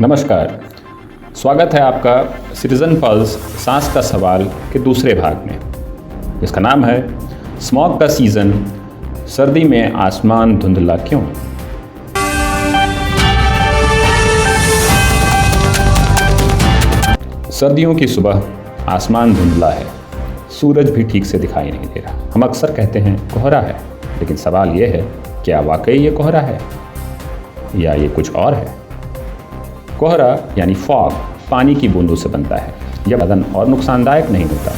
नमस्कार, स्वागत है आपका सिटीजन पल्स सांस का सवाल के दूसरे भाग में। इसका नाम है स्मॉग का सीज़न, सर्दी में आसमान धुंधला क्यों। सर्दियों की सुबह आसमान धुंधला है, सूरज भी ठीक से दिखाई नहीं दे रहा। हम अक्सर कहते हैं कोहरा है, लेकिन सवाल यह है क्या वाकई ये कोहरा है या ये कुछ और है। कोहरा यानी फॉग पानी की बूंदों से बनता है। यह बदन और नुकसानदायक नहीं होता,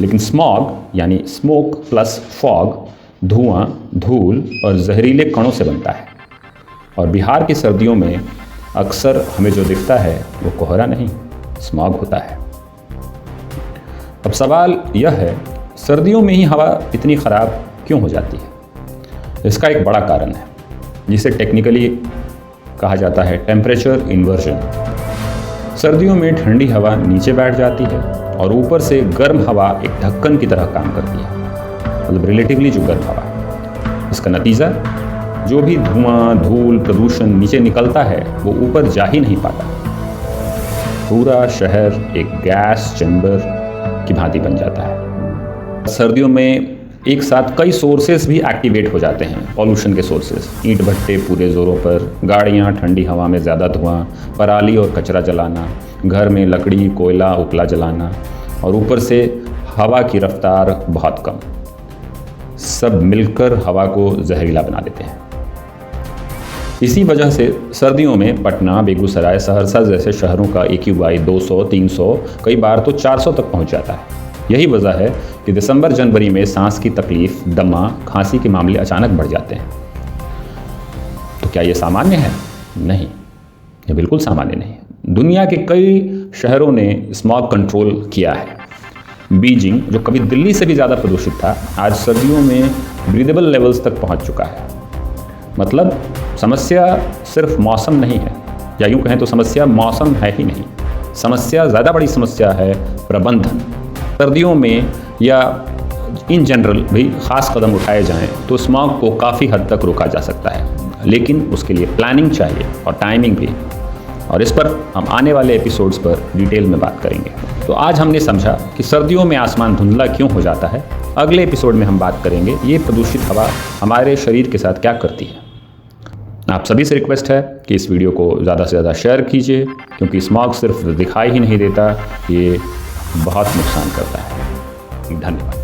लेकिन स्मॉग यानी स्मोक प्लस फॉग धुआं, धूल और जहरीले कणों से बनता है। और बिहार की सर्दियों में अक्सर हमें जो दिखता है वो कोहरा नहीं, स्मॉग होता है। अब सवाल यह है, सर्दियों में ही हवा इतनी ख़राब क्यों हो जाती है। इसका एक बड़ा कारण है जिसे टेक्निकली कहा जाता है टेम्परेचर इन्वर्जन। सर्दियों में ठंडी हवा नीचे बैठ जाती है और ऊपर से गर्म हवा एक ढक्कन की तरह काम करती है, मतलब रिलेटिवली जो गर्म हवा। इसका नतीजा जो भी धुआं, धूल, प्रदूषण नीचे निकलता है वो ऊपर जा ही नहीं पाता। पूरा शहर एक गैस चैम्बर की भांति बन जाता है। सर्दियों में एक साथ कई सोर्सेस भी एक्टिवेट हो जाते हैं, पॉल्यूशन के सोर्सेस। ईंट भट्टे पूरे ज़ोरों पर, गाड़ियाँ, ठंडी हवा में ज़्यादा धुआं, पराली और कचरा जलाना, घर में लकड़ी, कोयला, उपला जलाना, और ऊपर से हवा की रफ्तार बहुत कम। सब मिलकर हवा को जहरीला बना देते हैं। इसी वजह से सर्दियों में पटना, बेगूसराय, सहरसा जैसे शहरों का AQI 200, 300, कई बार तो 400 तक पहुँच जाता है। यही वजह है कि दिसंबर जनवरी में सांस की तकलीफ, दमा, खांसी के मामले अचानक बढ़ जाते हैं। तो क्या ये सामान्य है? नहीं, ये बिल्कुल सामान्य नहीं है। दुनिया के कई शहरों ने स्मॉग कंट्रोल किया है। बीजिंग, जो कभी दिल्ली से भी ज़्यादा प्रदूषित था, आज सर्दियों में ब्रीदेबल लेवल्स तक पहुंच चुका है। मतलब समस्या सिर्फ मौसम नहीं है, या यूँ कहें तो समस्या मौसम है ही नहीं। समस्या, ज़्यादा बड़ी समस्या है प्रबंधन। सर्दियों में या इन जनरल भी ख़ास कदम उठाए जाएं तो स्मॉग को काफ़ी हद तक रोका जा सकता है, लेकिन उसके लिए प्लानिंग चाहिए और टाइमिंग भी। और इस पर हम आने वाले एपिसोड्स पर डिटेल में बात करेंगे। तो आज हमने समझा कि सर्दियों में आसमान धुंधला क्यों हो जाता है। अगले एपिसोड में हम बात करेंगे ये प्रदूषित हवा हमारे शरीर के साथ क्या करती है। आप सभी से रिक्वेस्ट है कि इस वीडियो को ज़्यादा से ज़्यादा शेयर कीजिए, क्योंकि स्मॉग सिर्फ दिखाई ही नहीं देता, ये बहुत नुकसान करता है। धन्यवाद।